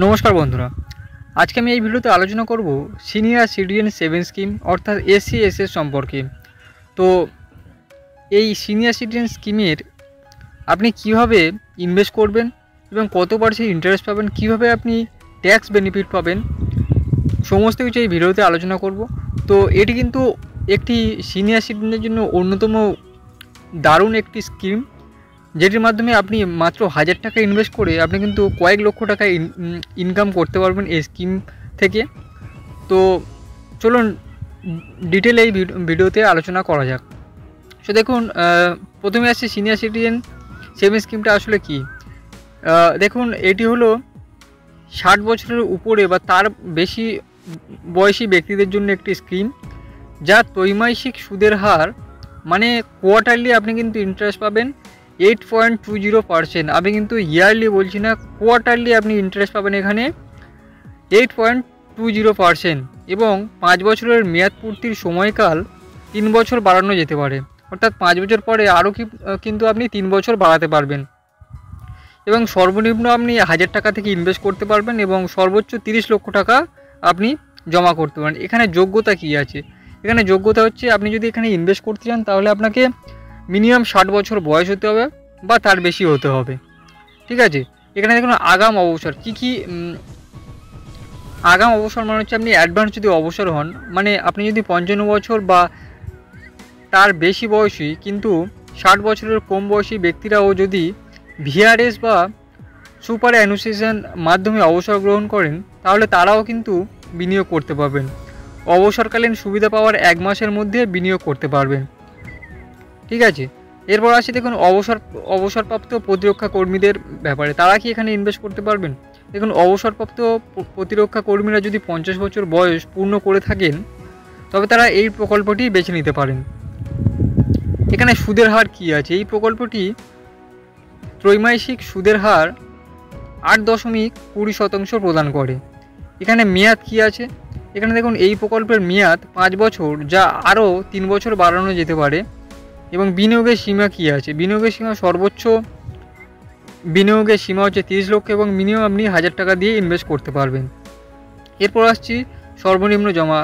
নমস্কার বন্ধুরা, আজকে আমি এই ভিডিওতে আলোচনা করব সিনিয়র সিটিজেন সেভিংস স্কিম অর্থাৎ এসসিএসএস সম্পর্কে। তো এই সিনিয়র সিটিজেন স্কিমের আপনি কিভাবে ইনভেস্ট করবেন এবং কত পার্সেন্ট ইন্টারেস্ট পাবেন, কিভাবে আপনি ট্যাক্স বেনিফিট পাবেন, সমস্ত কিছু এই ভিডিওতে আলোচনা করব। তো এটি কিন্তু একটি সিনিয়র সিটিজেনদের জন্য অন্যতম দারুণ একটি স্কিম, যেটির মাধ্যমে আপনি মাত্র 1000 টাকা ইনভেস্ট করে আপনি কিন্তু কয়েক লক্ষ টাকা ইনকাম করতে পারবেন এই স্কিম থেকে। তো চলুন ডিটেল এই ভিডিওতে আলোচনা করা যাক। সো দেখুন, প্রথমে আসছে সিনিয়র সিটিজেন সেভিংস স্কিমটা আসলে কি। দেখুন, এটি হলো 60 বছরের উপরে বা তার বেশি বয়সী ব্যক্তিদের জন্য একটি স্কিম, যা ত্রৈমাসিক সুদের হার মানে কোয়ার্টারলি আপনি কিন্তু ইন্টারেস্ট পাবেন 8.20%। আমি কিন্তু ইয়ারলি বলছি না, কোয়ার্টারলি আপনি ইন্টারেস্ট পাবেন এখানে 8.20%। এবং 5 বছরের মেয়াদ পূর্তির সময়কাল 3 বছর বাড়ানো যেতে পারে, অর্থাৎ 5 বছর পরে আরও কিন্তু আপনি 3 বছর বাড়াতে পারবেন। এবং সর্বনিম্ন আপনি 1000 টাকা থেকে ইনভেস্ট করতে পারবেন এবং সর্বোচ্চ 30 লক্ষ টাকা আপনি জমা করতে পারেন। এখানে যোগ্যতা কী আছে? এখানে যোগ্যতা হচ্ছে, আপনি যদি এখানে ইনভেস্ট করতে চান তাহলে আপনাকে মিনিমাম 60 বছর বয়স হতে হবে বা তার বেশি হতে হবে। ঠিক আছে, এখানে দেখুন আগাম অবসর কী আগাম অবসর মানে হচ্ছে আপনি অ্যাডভান্স যদি অবসর হন, মানে আপনি যদি 55 বছর বা তার বেশি বয়সী কিন্তু 60 বছরের কম বয়সী ব্যক্তিরাও যদি ভিআরএস বা সুপার অ্যানুইটেশন মাধ্যমে অবসর গ্রহণ করেন, তাহলে তারাও কিন্তু বিনিয়োগ করতে পারবেন। অবসরকালীন সুবিধা পাওয়ার 1 মাসের মধ্যে বিনিয়োগ করতে পারবেন। ঠিক আছে, এরপর আসি দেখুন অবসরপ্রাপ্ত প্রতিরক্ষা কর্মীদের ব্যাপারে, তারা কি এখানে ইনভেস্ট করতে পারবেন? দেখুন, অবসরপ্রাপ্ত প্রতিরক্ষা কর্মীরা যদি 50 বছর বয়স পূর্ণ করে থাকেন, তবে তারা এই প্রকল্পটি বেছে নিতে পারেন। এখানে সুদের হার কি আছে? এই প্রকল্পটি ত্রৈমাসিক সুদের হার 8.20% প্রদান করে। এখানে মেয়াদ কি আছে? এখানে দেখুন, এই প্রকল্পের মেয়াদ 5 বছর, যা আরও 3 বছর বাড়ানো যেতে পারে। এবং বিনিয়োগের সীমা কি আছে? বিনিয়োগের সীমা সর্বোচ্চ বিনিয়োগের সীমা হচ্ছে 30 লক্ষ এবং মিনিমাম আপনি 1000 টাকা দিয়ে ইনভেস্ট করতে পারবেন। এরপর আসছি সর্বনিম্ন জমা,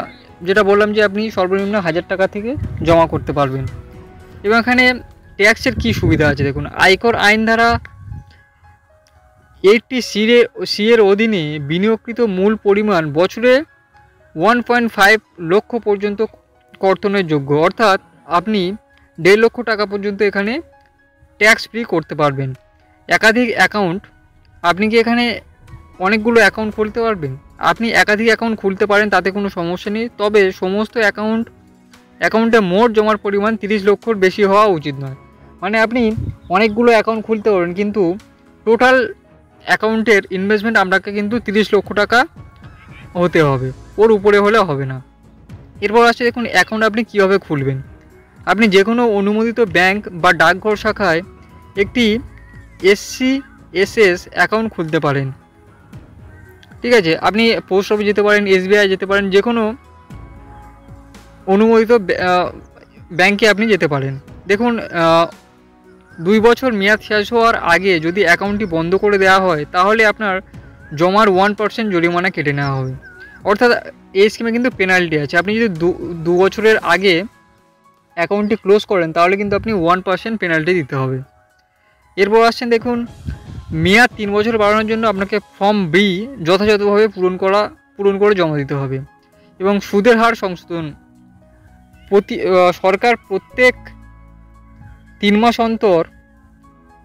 যেটা বললাম যে আপনি সর্বনিম্ন 1000 টাকা থেকে জমা করতে পারবেন। এবং এখানে ট্যাক্সের কি সুবিধা আছে? দেখুন, আয়কর আইন ধারা 80C এর অধীনে বিনিয়োগকৃত মূল পরিমাণ বছরে 1.5 লক্ষ পর্যন্ত কর্তনের যোগ্য, অর্থাৎ আপনি 1.5 লক্ষ টাকা পর্যন্ত এখানে ট্যাক্স ফ্রি করতে পারবেন। একাধিক অ্যাকাউন্ট, আপনি কি এখানে অনেকগুলো অ্যাকাউন্ট খুলতে পারবেন? আপনি একাধিক অ্যাকাউন্ট খুলতে পারেন, তাতে কোনো সমস্যা নেই। তবে সমস্ত অ্যাকাউন্টে মোট জমার পরিমাণ 30 লক্ষর বেশি হওয়া উচিত নয়। মানে আপনি অনেকগুলো অ্যাকাউন্ট খুলতে পারেন, কিন্তু টোটাল অ্যাকাউন্টের ইনভেস্টমেন্ট আপনাকে কিন্তু 30 লক্ষ টাকা হতে হবে, ওর উপরে হলে হবে না। এরপর আসছে দেখুন, অ্যাকাউন্ট আপনি কীভাবে খুলবেন। আপনি যে কোনো অনুমোদিত ব্যাংক বা ডাকঘর শাখায় একটি এসসিএসএস অ্যাকাউন্ট খুলতে পারেন। ঠিক আছে, আপনি পোস্ট অফিস যেতে পারেন, এসবিআই যেতে পারেন, যে কোনো অনুমোদিত ব্যাংকে আপনি যেতে পারেন। দেখুন, 2 বছর মেয়াদ শেষ হওয়ার আগে যদি অ্যাকাউন্টটি বন্ধ করে দেওয়া হয়, তাহলে আপনার জমার 1% জরিমানা কেটে নেওয়া হবে। অর্থাৎ এই স্কিমে কিন্তু পেনাল্টি আছে। আপনি যদি 2 বছরের আগে অ্যাকাউন্টটি ক্লোজ করেন, তাহলে কিন্তু আপনি 1% পেনাল্টি দিতে হবে। এরপর আসছেন দেখুন, মেয়াদ 3 বছর বাড়ানোর জন্য আপনাকে ফর্ম বি যথাযথভাবে পূরণ করে জমা দিতে হবে। এবং সুদের হার সংশোধন, সরকার প্রত্যেক 3 মাস অন্তর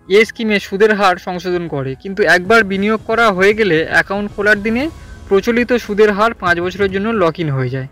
এই স্কিমে সুদের হার সংশোধন করে, কিন্তু একবার বিনিয়োগ করা হয়ে গেলে অ্যাকাউন্ট খোলার দিনে প্রচলিত সুদের হার 5 বছরের জন্য লক ইন হয়ে যায়।